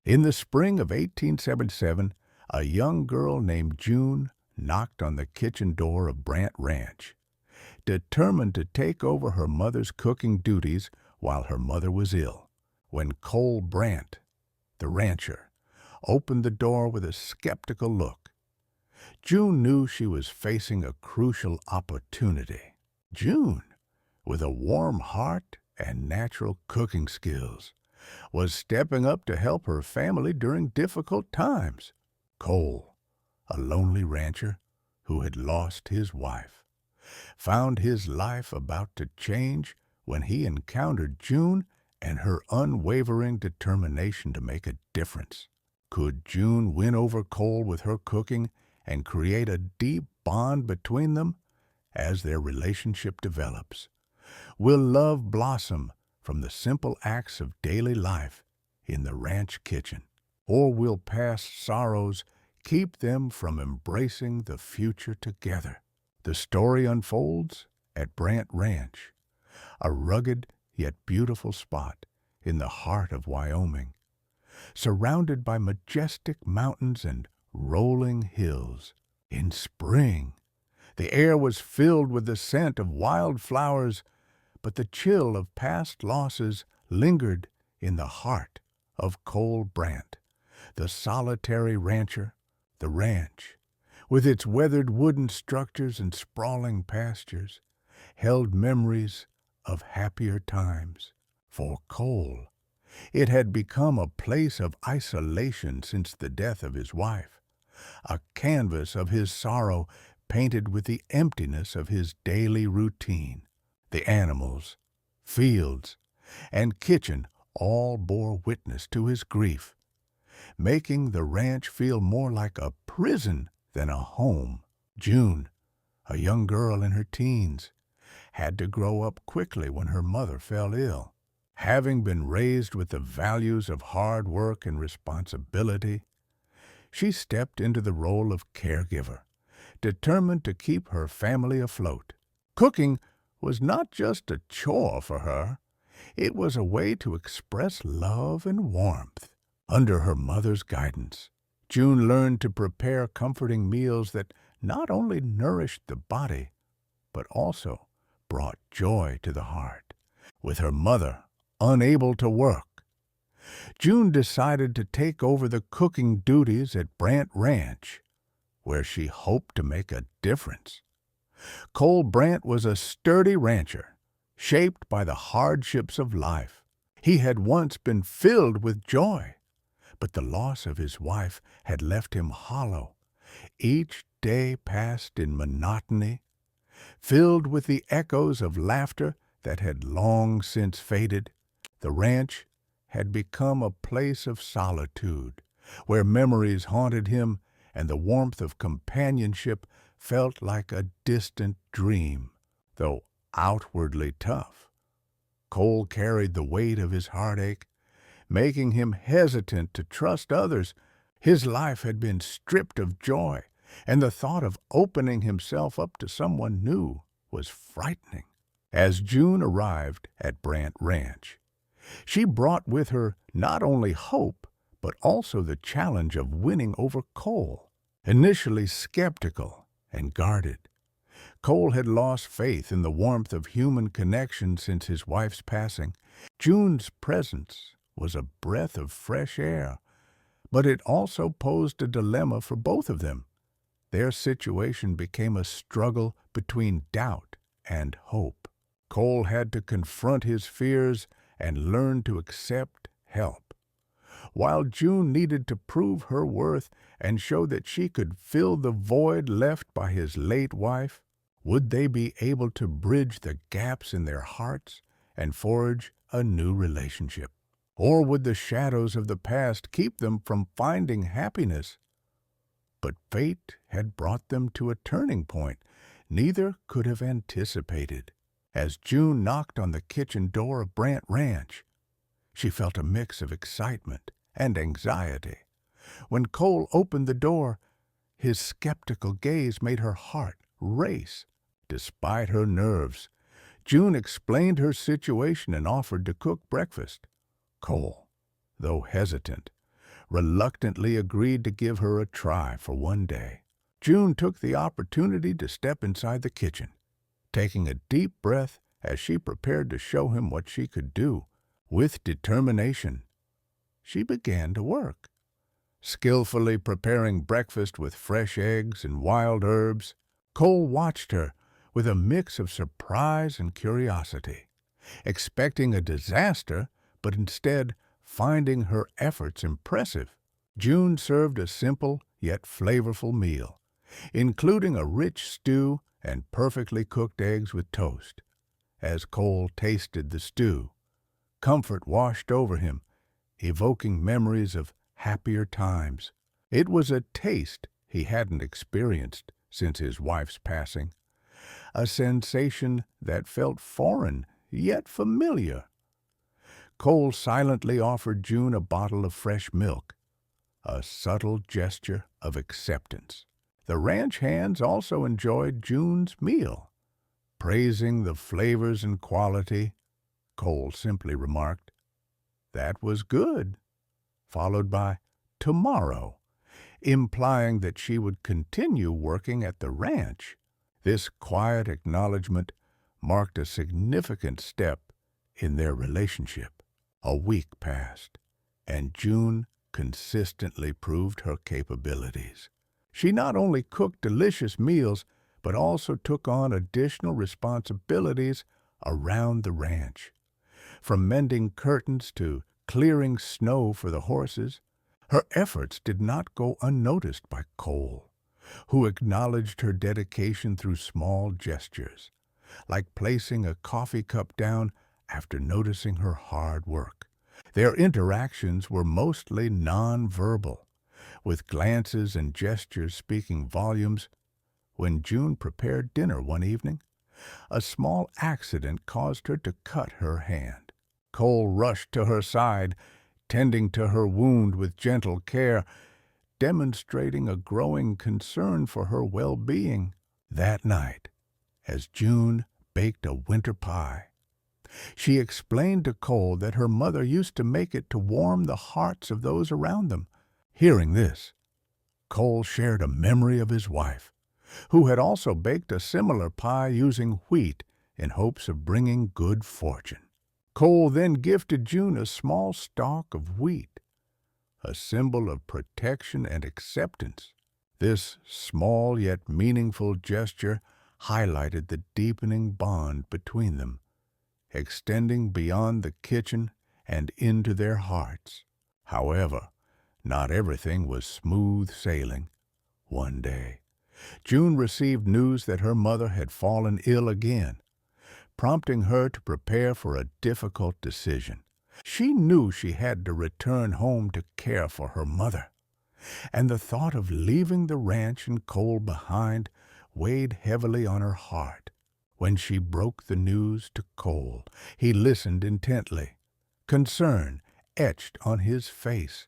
In the spring of 1877, a young girl named June knocked on the kitchen door of Brant Ranch, determined to take over her mother's cooking duties while her mother was ill. When Cole Brant, the rancher, opened the door with a skeptical look, June knew she was facing a crucial opportunity. June, with a warm heart and natural cooking skills, was stepping up to help her family during difficult times. Cole, a lonely rancher who had lost his wife, found his life about to change when he encountered June and her unwavering determination to make a difference. Could June win over Cole with her cooking and create a deep bond between them? As their relationship develops, will love blossom from the simple acts of daily life in the ranch kitchen? Or will past sorrows keep them from embracing the future together? The story unfolds at Brant Ranch, a rugged yet beautiful spot in the heart of Wyoming, surrounded by majestic mountains and rolling hills. In spring, the air was filled with the scent of wildflowers, but the chill of past losses lingered in the heart of Cole Brant, the solitary rancher. The ranch, with its weathered wooden structures and sprawling pastures, held memories of happier times. For Cole, it had become a place of isolation since the death of his wife, a canvas of his sorrow painted with the emptiness of his daily routine. The animals, fields, and kitchen all bore witness to his grief, making the ranch feel more like a prison than a home. June, a young girl in her teens, had to grow up quickly when her mother fell ill. Having been raised with the values of hard work and responsibility, she stepped into the role of caregiver, determined to keep her family afloat. Cooking was not just a chore for her, it was a way to express love and warmth. Under her mother's guidance, June learned to prepare comforting meals that not only nourished the body, but also brought joy to the heart. With her mother unable to work, June decided to take over the cooking duties at Brant Ranch, where she hoped to make a difference. Cole Brant was a sturdy rancher, shaped by the hardships of life. He had once been filled with joy, but the loss of his wife had left him hollow. Each day passed in monotony, filled with the echoes of laughter that had long since faded. The ranch had become a place of solitude, where memories haunted him and the warmth of companionship felt like a distant dream. Though outwardly tough, Cole carried the weight of his heartache, making him hesitant to trust others. His life had been stripped of joy, and the thought of opening himself up to someone new was frightening. As June arrived at Brant Ranch, she brought with her not only hope, but also the challenge of winning over Cole. Initially skeptical and guarded, Cole had lost faith in the warmth of human connection since his wife's passing. June's presence was a breath of fresh air, but it also posed a dilemma for both of them. Their situation became a struggle between doubt and hope. Cole had to confront his fears and learn to accept help, while June needed to prove her worth and show that she could fill the void left by his late wife. Would they be able to bridge the gaps in their hearts and forge a new relationship? Or would the shadows of the past keep them from finding happiness? But fate had brought them to a turning point neither could have anticipated. As June knocked on the kitchen door of Brant Ranch, she felt a mix of excitement and anxiety. When Cole opened the door, his skeptical gaze made her heart race. Despite her nerves, June explained her situation and offered to cook breakfast. Cole, though hesitant, reluctantly agreed to give her a try for one day. June took the opportunity to step inside the kitchen, taking a deep breath as she prepared to show him what she could do. With determination, she began to work, skillfully preparing breakfast with fresh eggs and wild herbs. Cole watched her with a mix of surprise and curiosity, expecting a disaster, but instead finding her efforts impressive. June served a simple yet flavorful meal, including a rich stew and perfectly cooked eggs with toast. As Cole tasted the stew, comfort washed over him, evoking memories of happier times. It was a taste he hadn't experienced since his wife's passing, a sensation that felt foreign yet familiar. Cole silently offered June a bottle of fresh milk, a subtle gesture of acceptance. The ranch hands also enjoyed June's meal. Praising the flavors and quality, Cole simply remarked, "That was good," followed by "tomorrow," implying that she would continue working at the ranch. This quiet acknowledgment marked a significant step in their relationship. A week passed, and June consistently proved her capabilities. She not only cooked delicious meals, but also took on additional responsibilities around the ranch. From mending curtains to clearing snow for the horses, her efforts did not go unnoticed by Cole, who acknowledged her dedication through small gestures, like placing a coffee cup down after noticing her hard work. Their interactions were mostly non-verbal, with glances and gestures speaking volumes. When June prepared dinner one evening, a small accident caused her to cut her hand. Cole rushed to her side, tending to her wound with gentle care, demonstrating a growing concern for her well-being. That night, as June baked a winter pie, she explained to Cole that her mother used to make it to warm the hearts of those around them. Hearing this, Cole shared a memory of his wife, who had also baked a similar pie using wheat in hopes of bringing good fortune. Cole then gifted June a small stalk of wheat, a symbol of protection and acceptance. This small yet meaningful gesture highlighted the deepening bond between them, extending beyond the kitchen and into their hearts. However, not everything was smooth sailing. One day, June received news that her mother had fallen ill again, prompting her to prepare for a difficult decision. She knew she had to return home to care for her mother, and the thought of leaving the ranch and Cole behind weighed heavily on her heart. When she broke the news to Cole, he listened intently, concern etched on his face.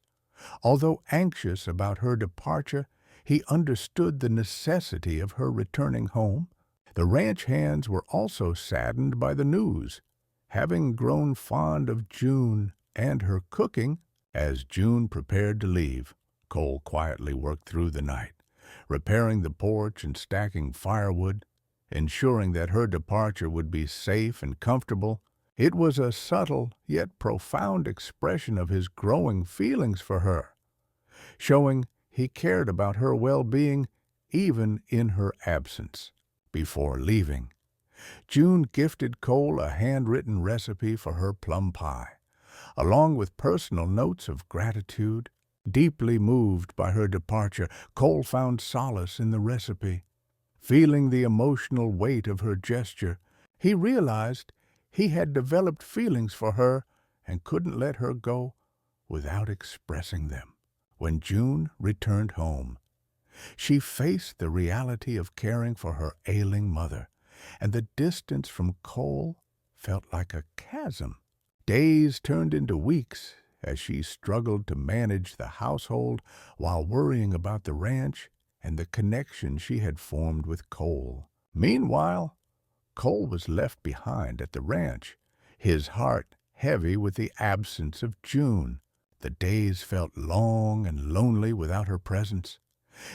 Although anxious about her departure, he understood the necessity of her returning home. The ranch hands were also saddened by the news, having grown fond of June and her cooking. As June prepared to leave, Cole quietly worked through the night, repairing the porch and stacking firewood, ensuring that her departure would be safe and comfortable. It was a subtle yet profound expression of his growing feelings for her, showing he cared about her well-being even in her absence. Before leaving, June gifted Cole a handwritten recipe for her plum pie, along with personal notes of gratitude. Deeply moved by her departure, Cole found solace in the recipe. Feeling the emotional weight of her gesture, he realized he had developed feelings for her and couldn't let her go without expressing them. When June returned home, she faced the reality of caring for her ailing mother, and the distance from Cole felt like a chasm. Days turned into weeks as she struggled to manage the household while worrying about the ranch and the connection she had formed with Cole. Meanwhile, Cole was left behind at the ranch, his heart heavy with the absence of June. The days felt long and lonely without her presence,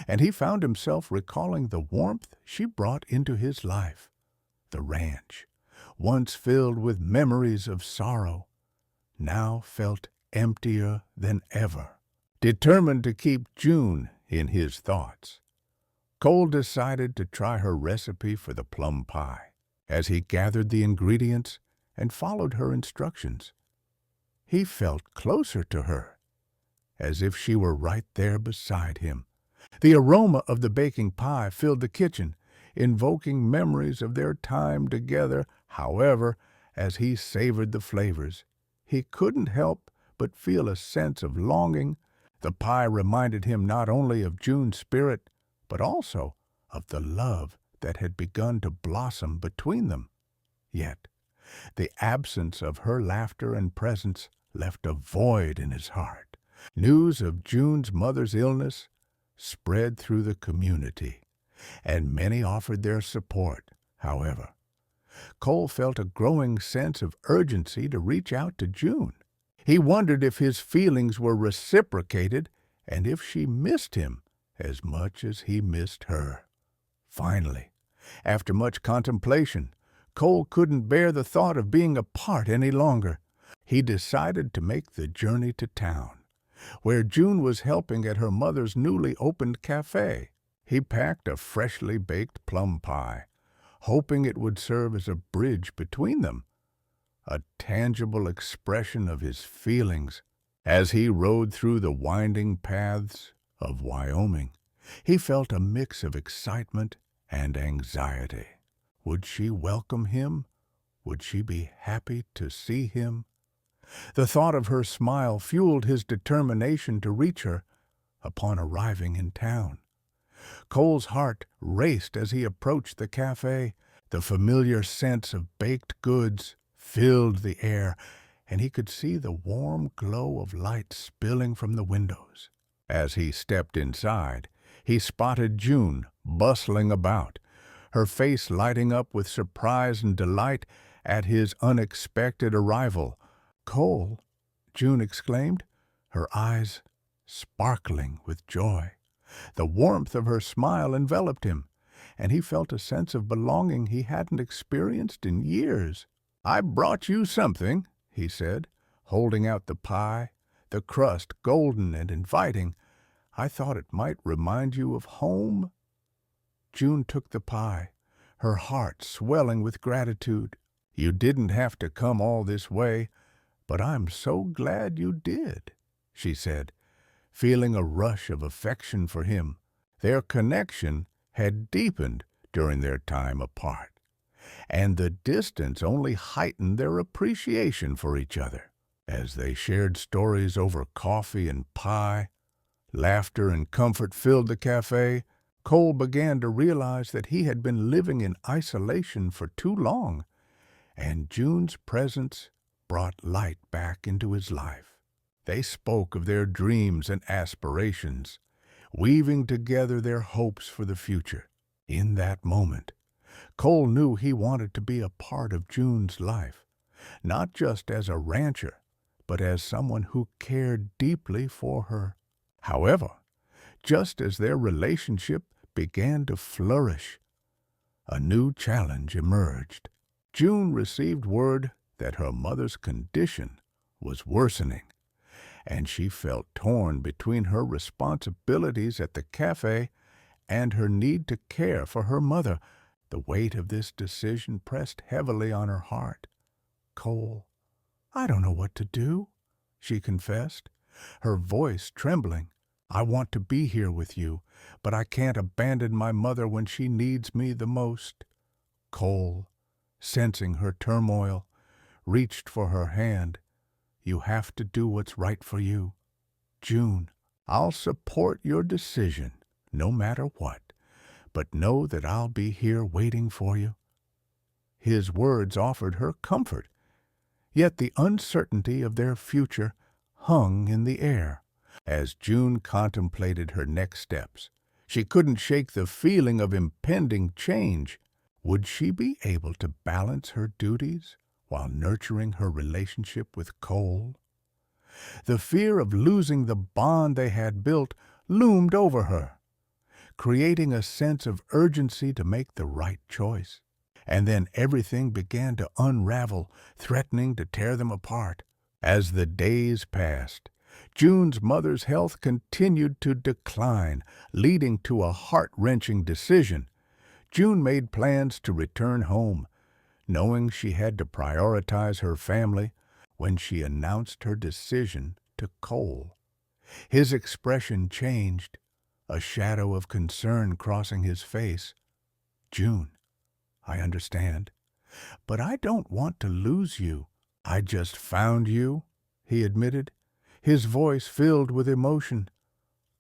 and he found himself recalling the warmth she brought into his life. The ranch, once filled with memories of sorrow, now felt emptier than ever. Determined to keep June in his thoughts, Cole decided to try her recipe for the plum pie. As he gathered the ingredients and followed her instructions, he felt closer to her, as if she were right there beside him. The aroma of the baking pie filled the kitchen, invoking memories of their time together. However, as he savored the flavors, he couldn't help but feel a sense of longing. The pie reminded him not only of June's spirit, but also of the love that had begun to blossom between them. Yet, the absence of her laughter and presence left a void in his heart. News of June's mother's illness spread through the community, and many offered their support. However, Cole felt a growing sense of urgency to reach out to June. He wondered if his feelings were reciprocated and if she missed him as much as he missed her. Finally, after much contemplation, Cole couldn't bear the thought of being apart any longer. He decided to make the journey to town, where June was helping at her mother's newly opened cafe. He packed a freshly baked plum pie, hoping it would serve as a bridge between them, a tangible expression of his feelings. As he rode through the winding paths of Wyoming, he felt a mix of excitement and anxiety. Would she welcome him? Would she be happy to see him? The thought of her smile fueled his determination to reach her upon arriving in town. Cole's heart raced as he approached the cafe. The familiar scents of baked goods filled the air, and he could see the warm glow of light spilling from the windows. As he stepped inside, he spotted June bustling about, her face lighting up with surprise and delight at his unexpected arrival. "Cole!" June exclaimed, her eyes sparkling with joy. The warmth of her smile enveloped him, and he felt a sense of belonging he hadn't experienced in years. "I brought you something," he said, holding out the pie, the crust golden and inviting. "I thought it might remind you of home." June took the pie, her heart swelling with gratitude. "You didn't have to come all this way, but I'm so glad you did," she said, feeling a rush of affection for him. Their connection had deepened during their time apart, and the distance only heightened their appreciation for each other. As they shared stories over coffee and pie, laughter and comfort filled the cafe. Cole began to realize that he had been living in isolation for too long, and June's presence brought light back into his life. They spoke of their dreams and aspirations, weaving together their hopes for the future. In that moment, Cole knew he wanted to be a part of June's life, not just as a rancher, but as someone who cared deeply for her. However, just as their relationship began to flourish, a new challenge emerged. June received word that her mother's condition was worsening, and she felt torn between her responsibilities at the cafe and her need to care for her mother. The weight of this decision pressed heavily on her heart. "Cole, I don't know what to do," she confessed, her voice trembling. "I want to be here with you, but I can't abandon my mother when she needs me the most." Cole, sensing her turmoil, reached for her hand. "You have to do what's right for you. June, I'll support your decision, no matter what, but know that I'll be here waiting for you." His words offered her comfort, yet the uncertainty of their future hung in the air. As June contemplated her next steps, she couldn't shake the feeling of impending change. Would she be able to balance her duties while nurturing her relationship with Cole? The fear of losing the bond they had built loomed over her, creating a sense of urgency to make the right choice. And then everything began to unravel, threatening to tear them apart. As the days passed, June's mother's health continued to decline, leading to a heart-wrenching decision. June made plans to return home, knowing she had to prioritize her family. When she announced her decision to Cole, his expression changed, a shadow of concern crossing his face. "June, I understand, but I don't want to lose you. I just found you," he admitted, his voice filled with emotion.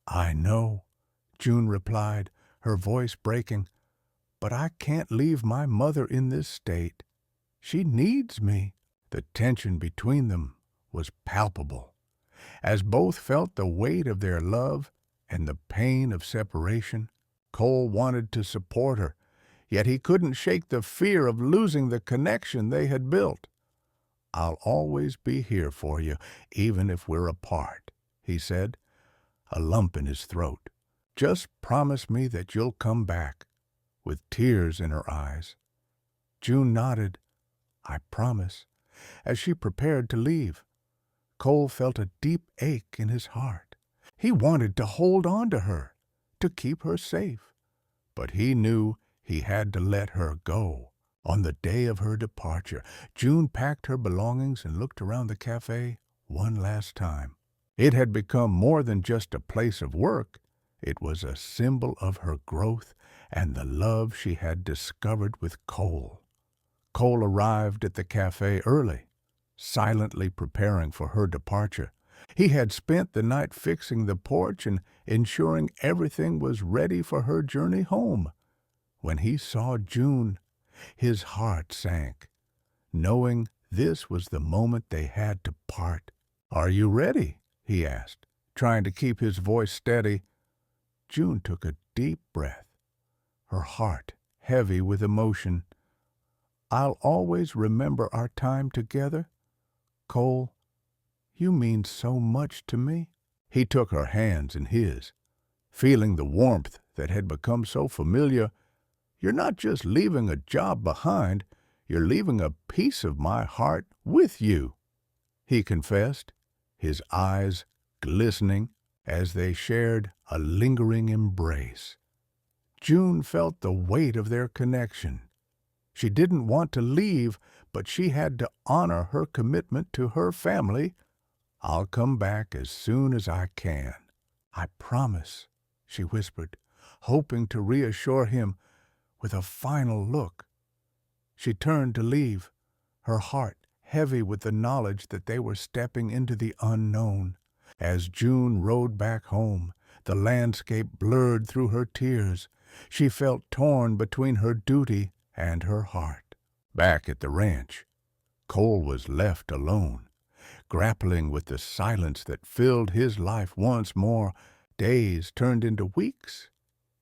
"I know," June replied, her voice breaking, "but I can't leave my mother in this state. She needs me." The tension between them was palpable, as both felt the weight of their love and the pain of separation. Cole wanted to support her, yet he couldn't shake the fear of losing the connection they had built. "I'll always be here for you, even if we're apart," he said, a lump in his throat. "Just promise me that you'll come back," with tears in her eyes. June nodded. "I promise," as she prepared to leave. Cole felt a deep ache in his heart. He wanted to hold on to her, to keep her safe, but he knew he had to let her go. On the day of her departure, June packed her belongings and looked around the cafe one last time. It had become more than just a place of work. It was a symbol of her growth and the love she had discovered with Cole. Cole arrived at the cafe early, silently preparing for her departure. He had spent the night fixing the porch and ensuring everything was ready for her journey home. When he saw June, his heart sank, knowing this was the moment they had to part. "Are you ready?" he asked, trying to keep his voice steady. June took a deep breath, her heart heavy with emotion. "I'll always remember our time together. Cole, you mean so much to me." He took her hands in his, feeling the warmth that had become so familiar. "You're not just leaving a job behind, you're leaving a piece of my heart with you," he confessed, his eyes glistening as they shared a lingering embrace. June felt the weight of their connection. She didn't want to leave, but she had to honor her commitment to her family. "I'll come back as soon as I can. I promise," she whispered, hoping to reassure him. With a final look, she turned to leave, her heart heavy with the knowledge that they were stepping into the unknown. As June rode back home, the landscape blurred through her tears. She felt torn between her duty and her heart. Back at the ranch, Cole was left alone, grappling with the silence that filled his life once more. Days turned into weeks,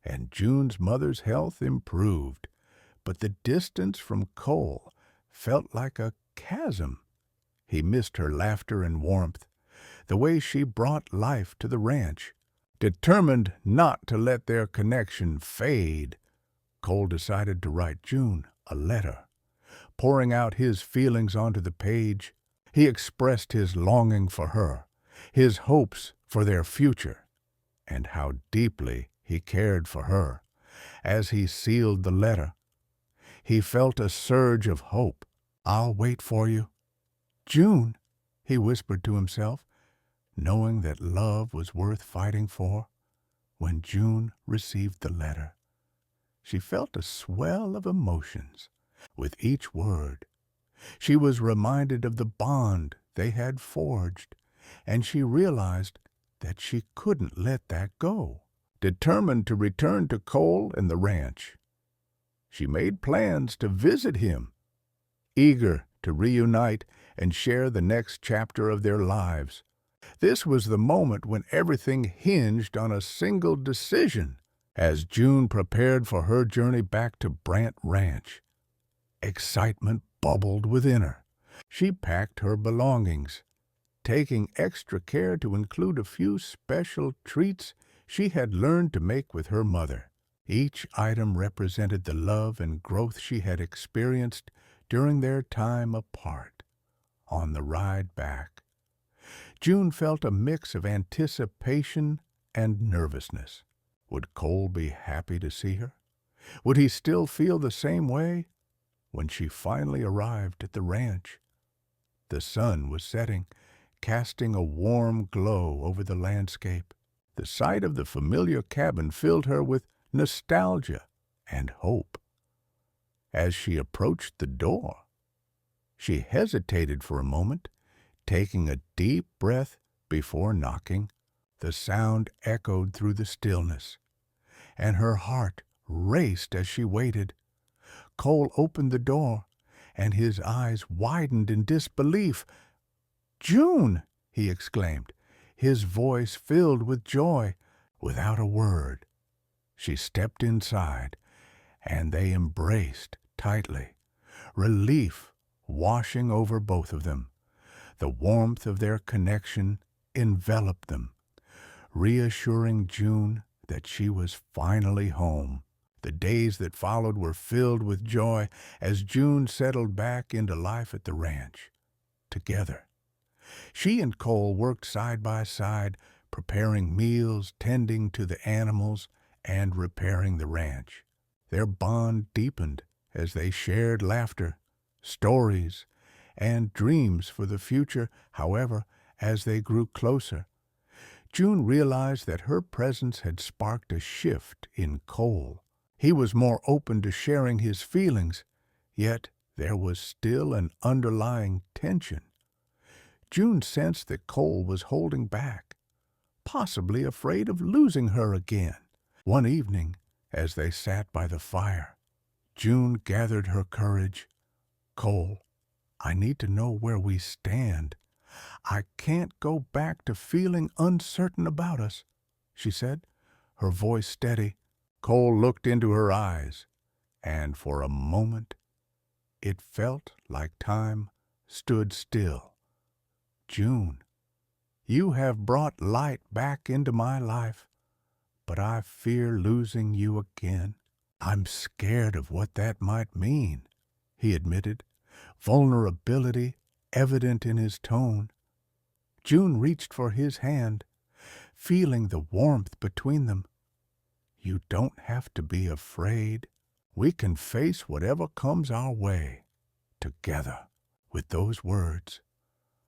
and June's mother's health improved, but the distance from Cole felt like a chasm. He missed her laughter and warmth, the way she brought life to the ranch. Determined not to let their connection fade, Cole decided to write June a letter. Pouring out his feelings onto the page, he expressed his longing for her, his hopes for their future, and how deeply he cared for her. As he sealed the letter, he felt a surge of hope. "I'll wait for you, June," he whispered to himself, knowing that love was worth fighting for. When June received the letter, she felt a swell of emotions. With each word, she was reminded of the bond they had forged, and she realized that she couldn't let that go. Determined to return to Cole and the ranch, she made plans to visit him, eager to reunite and share the next chapter of their lives. This was the moment when everything hinged on a single decision. As June prepared for her journey back to Brant Ranch, excitement bubbled within her. She packed her belongings, taking extra care to include a few special treats she had learned to make with her mother. Each item represented the love and growth she had experienced during their time apart. On the ride back, June felt a mix of anticipation and nervousness. Would Cole be happy to see her? Would he still feel the same way? When she finally arrived at the ranch, the sun was setting, casting a warm glow over the landscape. The sight of the familiar cabin filled her with nostalgia and hope. As she approached the door, she hesitated for a moment, taking a deep breath before knocking. The sound echoed through the stillness, and her heart raced as she waited. Cole opened the door, and his eyes widened in disbelief. "June!" he exclaimed, his voice filled with joy. Without a word, she stepped inside, and they embraced tightly, relief washing over both of them. The warmth of their connection enveloped them, reassuring June that she was finally home. The days that followed were filled with joy as June settled back into life at the ranch. Together, she and Cole worked side by side, preparing meals, tending to the animals, and repairing the ranch. Their bond deepened as they shared laughter, stories, and dreams for the future. However, as they grew closer, June realized that her presence had sparked a shift in Cole. He was more open to sharing his feelings, yet there was still an underlying tension. June sensed that Cole was holding back, possibly afraid of losing her again. One evening, as they sat by the fire, June gathered her courage. "Cole, I need to know where we stand. I can't go back to feeling uncertain about us," she said, her voice steady. Cole looked into her eyes, and for a moment it felt like time stood still. "June, you have brought light back into my life, but I fear losing you again." "I'm scared of what that might mean," he admitted, vulnerability evident in his tone. June reached for his hand, feeling the warmth between them. "You don't have to be afraid. We can face whatever comes our way together." With those words,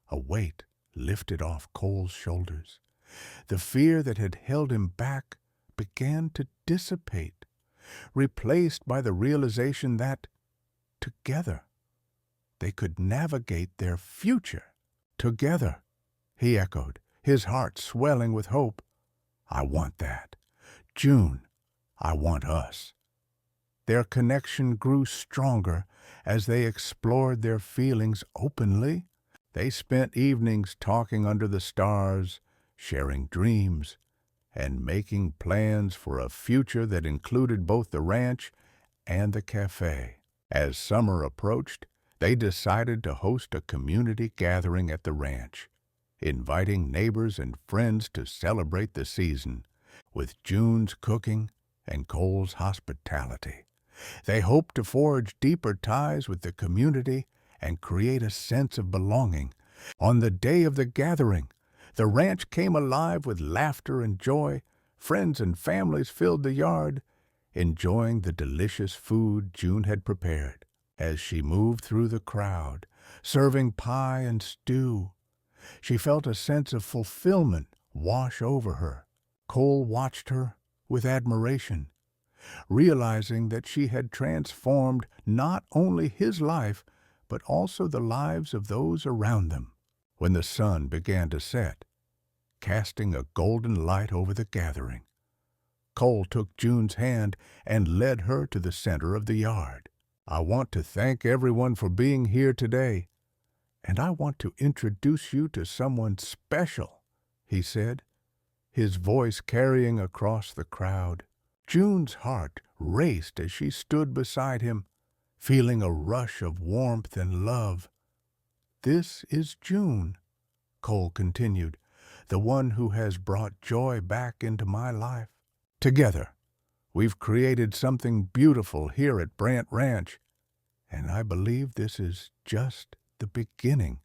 a weight lifted off Cole's shoulders. The fear that had held him back began to dissipate, replaced by the realization that, together, they could navigate their future. "Together," he echoed, his heart swelling with hope. "I want that. June, I want us." Their connection grew stronger as they explored their feelings openly. They spent evenings talking under the stars, sharing dreams, and making plans for a future that included both the ranch and the cafe. As summer approached, they decided to host a community gathering at the ranch, inviting neighbors and friends to celebrate the season. With June's cooking and Cole's hospitality, they hoped to forge deeper ties with the community and create a sense of belonging. On the day of the gathering, the ranch came alive with laughter and joy. Friends and families filled the yard, enjoying the delicious food June had prepared. As she moved through the crowd, serving pie and stew, she felt a sense of fulfillment wash over her. Cole watched her with admiration, realizing that she had transformed not only his life, but also the lives of those around them. When the sun began to set, casting a golden light over the gathering, Cole took June's hand and led her to the center of the yard. "I want to thank everyone for being here today, and I want to introduce you to someone special," he said, his voice carrying across the crowd. June's heart raced as she stood beside him, feeling a rush of warmth and love. "This is June," Cole continued, "the one who has brought joy back into my life. Together, we've created something beautiful here at Brant Ranch, and I believe this is just the beginning."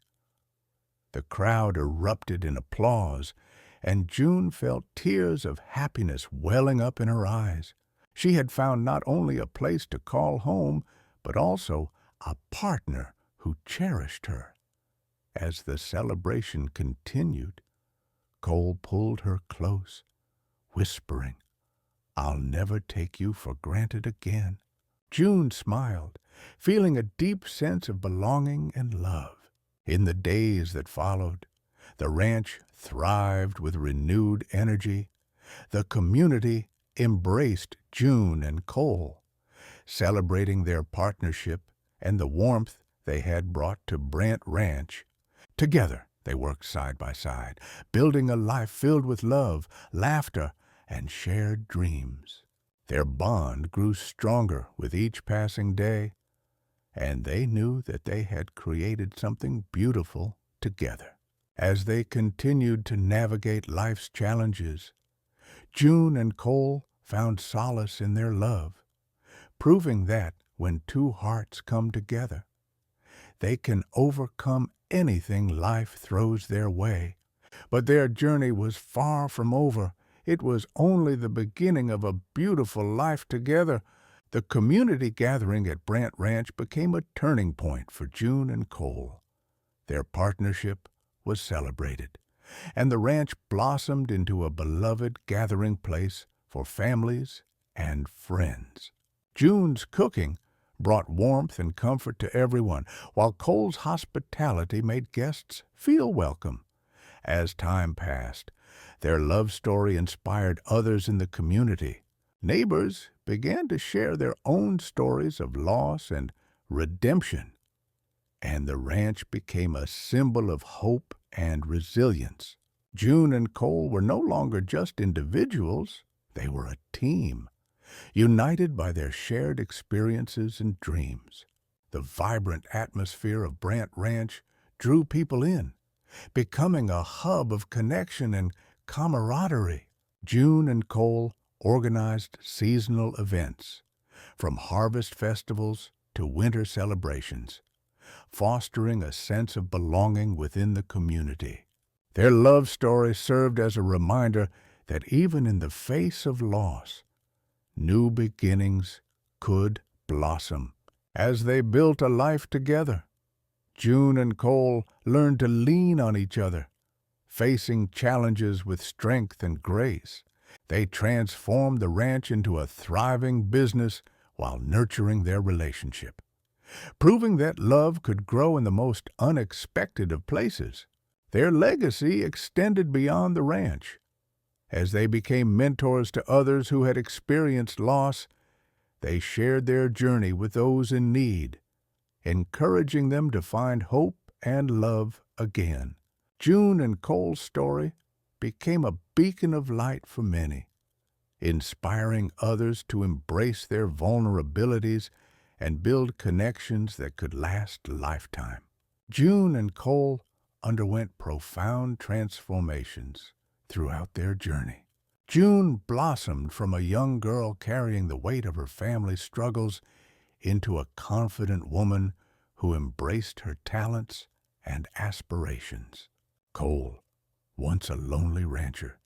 The crowd erupted in applause, and June felt tears of happiness welling up in her eyes. She had found not only a place to call home, but also a partner who cherished her. As the celebration continued, Cole pulled her close, whispering, "I'll never take you for granted again." June smiled, feeling a deep sense of belonging and love. In the days that followed, the ranch thrived with renewed energy. The community embraced June and Cole, celebrating their partnership and the warmth they had brought to Brant Ranch. Together, they worked side by side, building a life filled with love, laughter, and shared dreams. Their bond grew stronger with each passing day, and they knew that they had created something beautiful together. As they continued to navigate life's challenges, June and Cole found solace in their love, proving that when two hearts come together, they can overcome anything life throws their way. But their journey was far from over. It was only the beginning of a beautiful life together. The community gathering at Brant Ranch became a turning point for June and Cole. Their partnership was celebrated, and the ranch blossomed into a beloved gathering place for families and friends. June's cooking brought warmth and comfort to everyone, while Cole's hospitality made guests feel welcome. As time passed, their love story inspired others in the community. Neighbors began to share their own stories of loss and redemption, and the ranch became a symbol of hope and resilience. June and Cole were no longer just individuals, they were a team, united by their shared experiences and dreams. The vibrant atmosphere of Brant Ranch drew people in, becoming a hub of connection and camaraderie. June and Cole organized seasonal events, from harvest festivals to winter celebrations, fostering a sense of belonging within the community. Their love story served as a reminder that even in the face of loss, new beginnings could blossom. As they built a life together, June and Cole learned to lean on each other, facing challenges with strength and grace. They transformed the ranch into a thriving business while nurturing their relationship, proving that love could grow in the most unexpected of places. Their legacy extended beyond the ranch. As they became mentors to others who had experienced loss, they shared their journey with those in need, encouraging them to find hope and love again. June and Cole's story became a beacon of light for many, inspiring others to embrace their vulnerabilities and build connections that could last a lifetime. June and Cole underwent profound transformations throughout their journey. June blossomed from a young girl carrying the weight of her family's struggles into a confident woman who embraced her talents and aspirations. Cole, once a lonely rancher,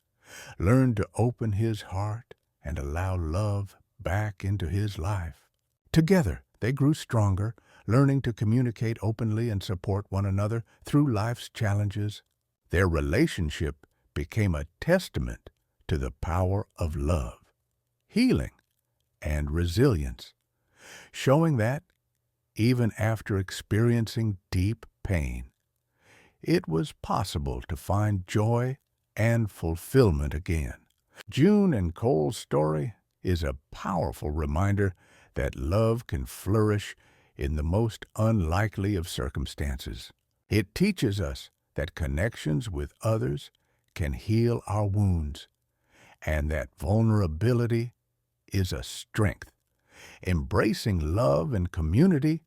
learned to open his heart and allow love back into his life. Together, they grew stronger, learning to communicate openly and support one another through life's challenges. Their relationship became a testament to the power of love, healing, and resilience, showing that, even after experiencing deep pain, it was possible to find joy and fulfillment again. June and Cole's story is a powerful reminder that love can flourish in the most unlikely of circumstances. It teaches us that connections with others can heal our wounds, and that vulnerability is a strength. Embracing love and community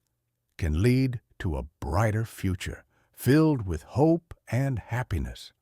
can lead to a brighter future. filled with hope and happiness.